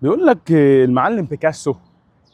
بيقول لك المعلم بيكاسو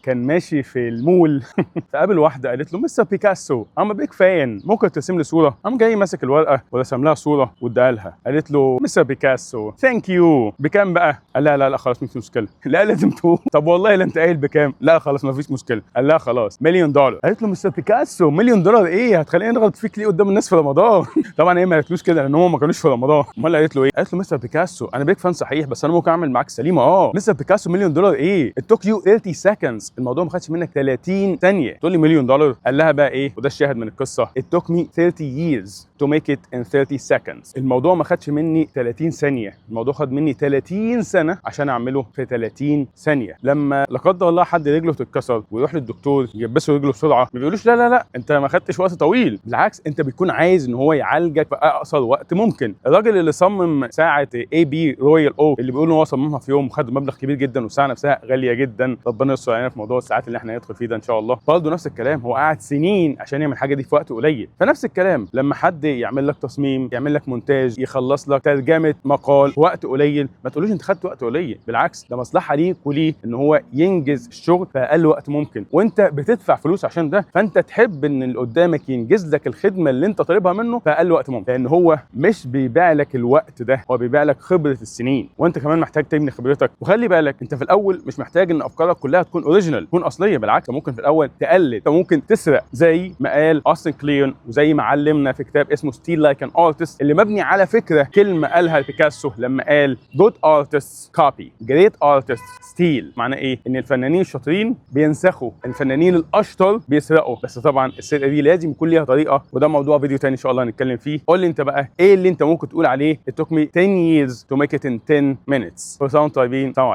كان ماشي في المول فقابل واحده قالت له مستر بيكاسو ام بيج فان، ممكن ترسم لي صوره؟ قام جاي ماسك الورقه ورسم لها صوره واداها لها. قالت له مستر بيكاسو ثانك يو، بكام بقى؟ قال لها لا خلاص مفيش مشكله. لا لازم تقول طب والله لا انت قايل بكام؟ لا خلاص مفيش مشكله. قال لها خلاص مليون دولار. قالت له مستر بيكاسو مليون دولار ايه؟ هتخليني نغلط فيك ليه قدام الناس في رمضان؟ طبعا هي ما قالتلوش كده لان هم ما كانوش في رمضان. امال قالت له ايه؟ قالت له مستر بيكاسو انا بيك فان صحيح بس انا ممكن اعمل معاك سليمه. مستر بيكاسو مليون دولار ايه؟ it took you 30 seconds، الموضوع ما خدش منك 30 ثانيه تقول لي مليون دولار. قال لها بقى ايه وده الشاهد من القصه؟ it took me 30 years to make it in 30 seconds. الموضوع ما خدش مني 30 ثانيه، الموضوع خد مني 30 سنه عشان اعمله في 30 ثانيه. لما لا قدر الله حد رجله تتكسر ويروح للدكتور يلبسه رجله بسرعه ما بيقولوش لا انت ما خدتش وقت طويل، بالعكس انت بيكون عايز ان هو يعالجك في اقصر وقت ممكن. الراجل اللي صمم ساعه اي بي رويال او اللي بيقول ان هو صممها في يوم وخد مبلغ كبير جدا والساعه نفسها غاليه جدا، ربنا يستر علينا في موضوع الساعات اللي احنا هندخل فيه ده ان شاء الله. برضه نفس الكلام، هو قعد سنين عشان يعمل الحاجه دي في وقت قليل. فنفس الكلام لما حد يعمل لك تصميم، يعمل لك مونتاج، يخلص لك ترجمه مقال في وقت قليل، ما تقولوش انت خدت وقت قليل، بالعكس ده مصلحه ليك وليه ان هو ينجز الشغل في اقل وقت ممكن، وانت بتدفع فلوس عشان ده، فانت تحب ان اللي قدامك ينجز لك الخدمه اللي انت طالبها منه في اقل وقت ممكن، لان هو مش بيبيع لك الوقت ده، هو بيبيع لك خبره السنين، وانت كمان محتاج تبني خبرتك. وخلي بالك انت في الاول مش محتاج ان افكارك كلها تكون اوريجينال، تكون اصليه، بالعكس ممكن في الاول تقلد، انت ممكن تسرق زي ما قال اوستن كليون وزي ما علمنا في كتاب اسمه ستيل لايك ان ارتست، اللي مبني على فكره كلمه قالها بيكاسو لما قال جود ارتست كوبي جريت ارتست ستيل. معناه ايه؟ ان الفنانين الشاطرين بينسخوا، الفنانين الاشطر بيسرقوا، بس طبعا السرقه دي لازم يكون ليها طريقه، وده موضوع فيديو تاني ان شاء الله هنتكلم فيه. قول لي انت بقى ايه اللي انت ممكن تقول عليه it took me 10 years to make it in 10 minutes. كل سنه وانتم طيبين، سلام عليكم.